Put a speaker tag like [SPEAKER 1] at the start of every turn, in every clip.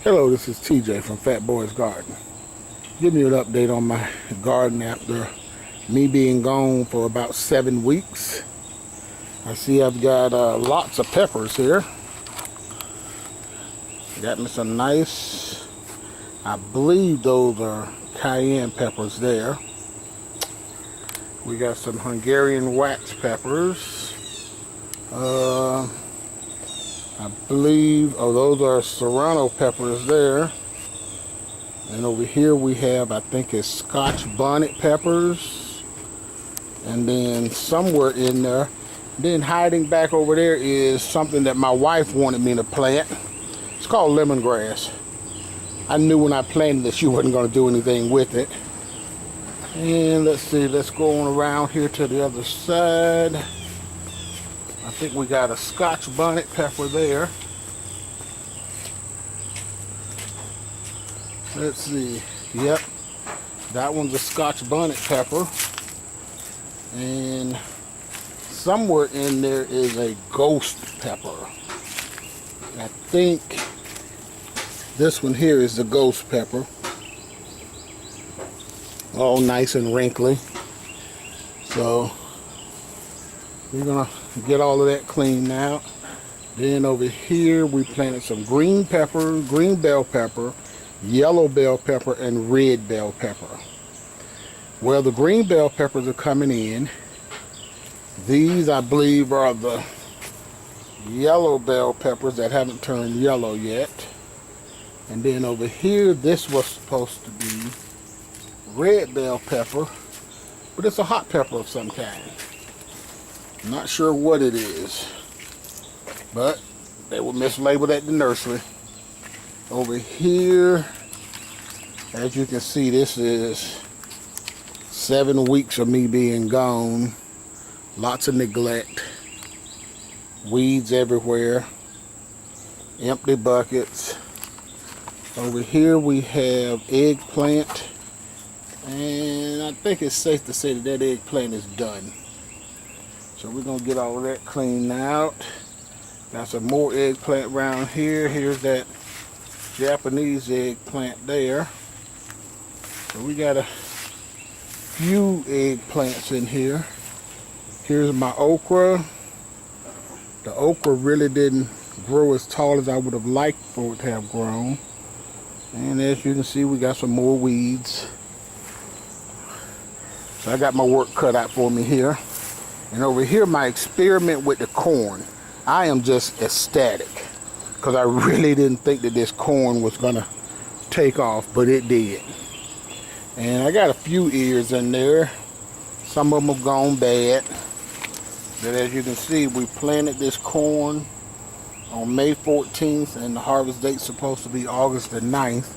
[SPEAKER 1] Hello, this is TJ from Fat Boys Garden. Giving you an update on my garden after me being gone for about 7 weeks. I see I've got lots of peppers here. Got me some nice, I believe those are cayenne peppers there. We got some Hungarian wax peppers. I believe, those are serrano peppers there. And over here we have, I think it's Scotch bonnet peppers. And then somewhere in there, then hiding back over there is something that my wife wanted me to plant. It's called lemongrass. I knew when I planted that she wasn't going to do anything with it. And let's see, let's go on around here to the other side. I think we got a Scotch bonnet pepper there. Let's see. Yep. That one's a Scotch bonnet pepper. And somewhere in there is a ghost pepper. I think this one here is the ghost pepper. All nice and wrinkly. So we're gonna get all of that cleaned out. Then over here we planted some green pepper, green bell pepper, yellow bell pepper, and red bell pepper. Well, the green bell peppers are coming in. These, I believe, are the yellow bell peppers that haven't turned yellow yet. And then over here, this was supposed to be red bell pepper, but it's a hot pepper of some kind. Not sure what it is, but they were mislabeled at the nursery. Over here, as you can see, this is 7 weeks of me being gone. Lots of neglect, weeds everywhere, empty buckets. Over here we have eggplant, and I think it's safe to say that that eggplant is done. So we're gonna get all of that cleaned out. Got some more eggplant around here. Here's that Japanese eggplant there. So we got a few eggplants in here. Here's my okra. The okra really didn't grow as tall as I would have liked for it to have grown. And as you can see, we got some more weeds. So I got my work cut out for me here. And over here, my experiment with the corn. I am just ecstatic because I really didn't think that this corn was gonna take off, but it did. And I got a few ears in there. Some of them have gone bad. But as you can see, we planted this corn on May 14th, and the harvest date's supposed to be August the 9th.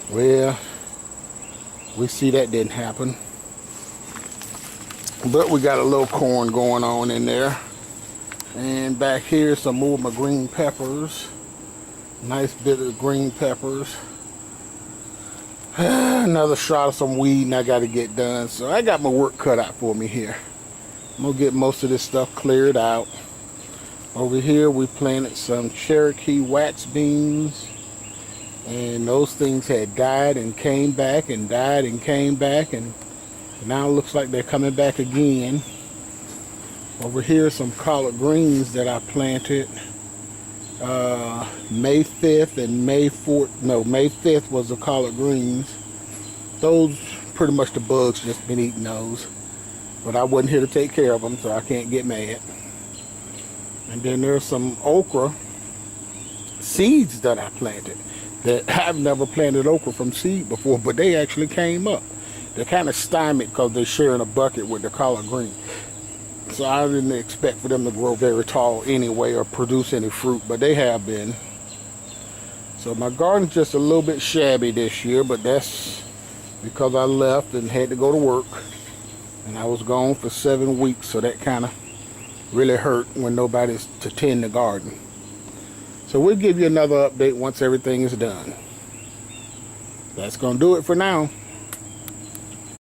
[SPEAKER 1] Well, we see that didn't happen. But we got a little corn going on in there. And back here, some more of my green peppers. Nice bit of green peppers. Another shot of some weed, and I got to get done. So I got my work cut out for me here. I'm going to get most of this stuff cleared out. Over here, we planted some Cherokee wax beans. And those things had died and came back and died and came back. And now it looks like they're coming back again. Over here, some collard greens that I planted May 5th and May 4th. No, May 5th was the collard greens. Those, pretty much the bugs just been eating those. But I wasn't here to take care of them, so I can't get mad. And then there's some okra seeds that I planted. That I've never planted okra from seed before, but they actually came up. They're kind of stymied because they're sharing a bucket with the collard green. So I didn't expect for them to grow very tall anyway or produce any fruit, but they have been. So my garden's just a little bit shabby this year, but that's because I left and had to go to work. And I was gone for 7 weeks, so that kind of really hurt when nobody's to tend the garden. So we'll give you another update once everything is done. That's going to do it for now.